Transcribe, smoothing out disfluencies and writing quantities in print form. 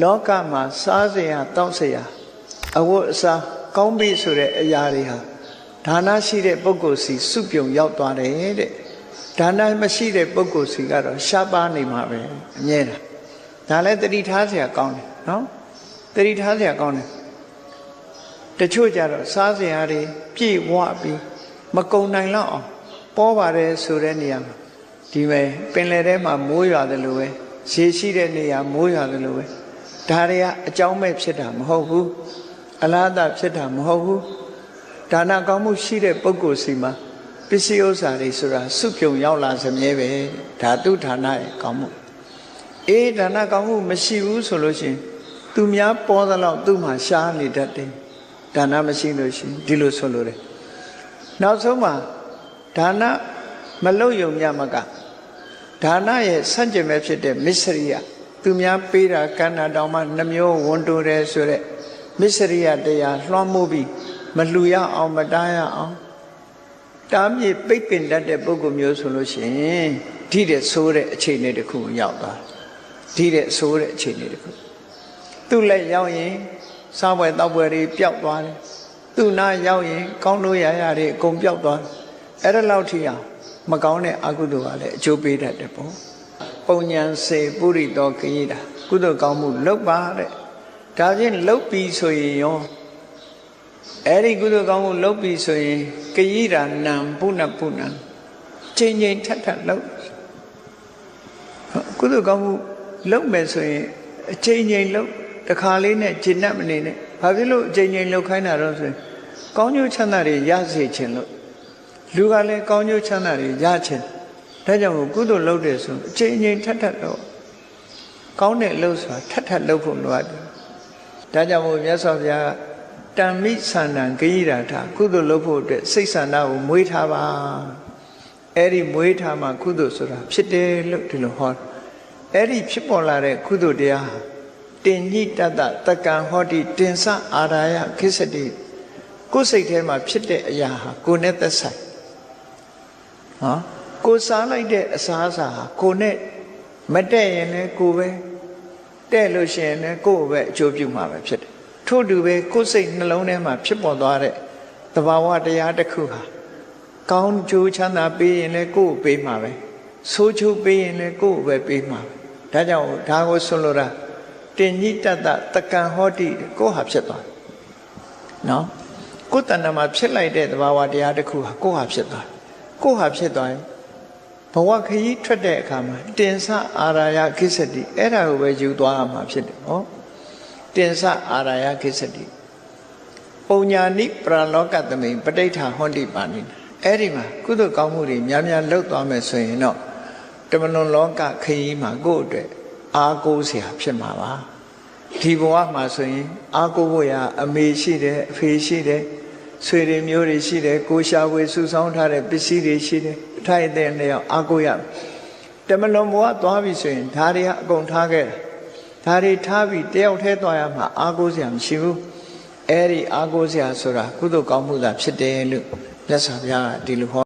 လောကမှာစားစရာတောက်စရာအဝတ်အစားကောင်းပြီဆိုတဲ့အရာတွေဟာဒါနရှိတဲ့ပုဂ္ဂိုလ်စီစုပြုံရောက်သွားတယ်တဲ့ဒါနမရှိတဲ့ပုဂ္ဂိုလ်စီကတော့ရှားပါနေမှာပဲအမြဲတမ်းဒါလည်းတတိထားစရာကောင်းတယ်နော်တတိထားစရာကောင်းတယ်တချို့ကြတော့စားစရာတွေပြည့်ဝပြီးမကုန်နိုင်တော့အောင်ပေါ်ပါတယ်ဆိုတဲ့နေရာမှာဒီမဲ့ပင်လယ်ထဲမှာမိုးရွာတယ်လို့ပဲရေရှိတဲ့နေရာမိုးရွာတယ်လို့ပဲဒါတွေကအကြောင်းမဲ့ဖြစ်တာမဟုတ်ဘူးအလားအဖြစ်တာမဟုတ်ဘူးဒါနကောင်းမှုရှိတဲ့ပုဂ္ဂိုလ်စီမှာပစ္စည်းဥစ္စာတွေဆိုတာစုပြုံရောက်လာစမြဲပဲဒါသူဌာနရဲ့ကောင်းမှုဒါနကောင်းမှုမရှိဘူးဆိုလို့ရှိရင်သူများပေါ်သလောက်သူ့မှာရှားနေတတ်တယ်ဒါနမရှိလို့ရှိရင်ဒီလိုဆိုလို့တယ်နောက်ဆုံးမှာဒါနမလုပ်ယုံညမကဒါနရဲ့ဆန့်ကျင်ပဲဖြစ်တဲ့မစ္စရိယသူများပေးတာကန္နာတောင်မှနှမျိုးဝန်တိုတယ်ဆိုတဲ့မစ္စရိယတရားလွှမ်းမိုးပြီးမလှူရအောင်မတားရအောင်တားမြစ်ပိတ်ပင်တတ်တဲ့ပုဂ္ဂိုလ်မျိုးဆိုလို့ရှိရင်ဒီတဲ့ဆိုးတဲ့အခြေအနေတစ်ခုရောက်သွားဒီတဲ့ဆိုးတဲ့အခြေအနေတစ်ခုသူ့လက်ရောက်ရင်စားပွဲတောက်ပွဲတွေပျောက်သွားတယ်သူ့နားရောက်ရင်ကောင်းလို့ရရတွေအကုန်ပျောက်သွားတယ်အဲ့ဒါလောက်ထိအောင်မကောင်းတဲ့အကုသိုလ်ကလည်းအကျိုးပေးတတ်တယ်ပေါ့ပုံညာစေပုရိသောခရီးတာကုသိုလ်ကောင်းမှုလုပ်ပါတဲ့ဒါဖြင့်လုပ်ပြီးဆိုရင်ရောအဲ့ဒီကုသိုလ်ကောင်းမှုလုပ်ပြီးဆိုရင်ခရီးတာနံပုဏ္ဏပုဏ္ဏချိန်ချိန်ထပ်ထပ်လုပ်ကုသိုလ်ကောင်းမှုလုပ်မယ်ဆိုရင်အချိန်ချိန်လုပ်တစ်ခါလေးနဲ့ဂျင်းနဲ့မနေနဲ့ဘာဖြစ်လို့အချိန်ချိန်လုပ်ခိုင်းတာတော့ဆိုရင်ကောင်းကျိုးချမ်းသာတွေရစေခြင်းလို့လူကလည်းကောင်းကျိုးချမ်းသာတွေရခြင်းဒါကြောင့်ကုသိုလ်လုပ်တယ်ဆိုအချိန်ချင်းထပ်ထပ်တော့ကောင်းတဲ့အလုပ်ဆိုတာထပ်ထပ်လုပ်ဖို့လိုအပ်တယ်ဒါကြောင့်မို့မြတ်စွာဘုရားတံမိဆန္ဒံဂိရာထကုသိုလ်လုပ်ဖို့အတွက်စိတ်ဆန္ဒကိုမွေးထားပါအဲ့ဒီမွေးထားမှကုသိုလ်ဆိုတာဖြစ်တယ်လို့ဒီလိုဟောအဲ့ဒီဖြစ်ပေါ်လာတဲ့ကုသိုလ်တရားတင်ညိတတတက္ကံဟောတိတင်စအာရာယခိစ္စတိကိုယ်စိတ်ထဲမှာဖြစ်တဲ့အရာဟာကိုယ်နဲ့သက်ဆိုင်ကိုယ်စားလိုက်တဲ့အစားအစာဟာကိုယ်နဲ့မတဲ့ရင်လည်းကိုယ်ပဲတဲ့လို့ရှိရင်လည်းကိုယ်ပဲအကျိုးပြုမှာပဲဖြစ်တယ်ထို့တူပဲကိုယ်စိတ်နှလုံးထဲမှာဖြစ်ပေါ်သွားတဲ့သဘာဝတရားတစ်ခုဟာကောင်းကျိုးချမ်းသာပေးရင်လည်းကိုယ်ပေးမှာပဲဆိုးကျိုးပေးရင်လည်းကိုယ်ပဲပေးမှာပဲဒါကြောင့်ဒါကိုဆွလို့တာတင်ညိတတတက္ကံဟောတိကိုယ်ဟာဖြစ်သွားတယ်နော်ကိုယ်တဏ္ဍာမှာဖြစ်လိုက်တဲ့သဘာဝတရားတစ်ခုဟာကိုယ်ဟာဖြစ်သွားတယ်ကိုယ်ဟာဖြစ်သွားရင်ဘဝခရီးထွက်တဲ့အခါမှာတင်စအာရာယခိစ္စတိအဲ့ဒါကိုပဲယူသွားရမှာဖြစ်တယ်ဟောတင်စအာရာယခိစ္စတိပုံညာနိပရလောကသမိန်ပဋိဋ္ဌာဟောတိပါဏိအဲ့ဒီမှာကုသိုလ်ကောင်းမှုတွေများများလုပ်သွားမယ်ဆိုရင်တော့တမလွန်လောကခရီးမှာကိုယ့်အတွက်အားကိုးစရာဖြစ်မှာပါဒီဘဝမှာဆိုရင်အားကိုးဖို့ရအမေရှိတယ်အဖေရှိတယ်ဆွေတွေမျိုးတွေရှိတယ်ကိုရှာဝေစုဆောင်းထားတဲ့ပစ္စည်းတွေရှိတယ်အထိုက်အသင့်နဲ့အားကိုးရတမလွန်ဘဝသွားပြီဆိုရင်ဒါတွေကအကုန်ထားခဲ့ဒါတွေထားပြီးတယောက်တည်းသွားရမှာအားကိုးစရာမရှိဘူးအဲ့ဒီအားကိုးစရာဆိုတာကုသိုလ်ကောင်းမှုသာဖြစ်တယ်လို့မြတ်စွာဘုရားကဒီလိုဟော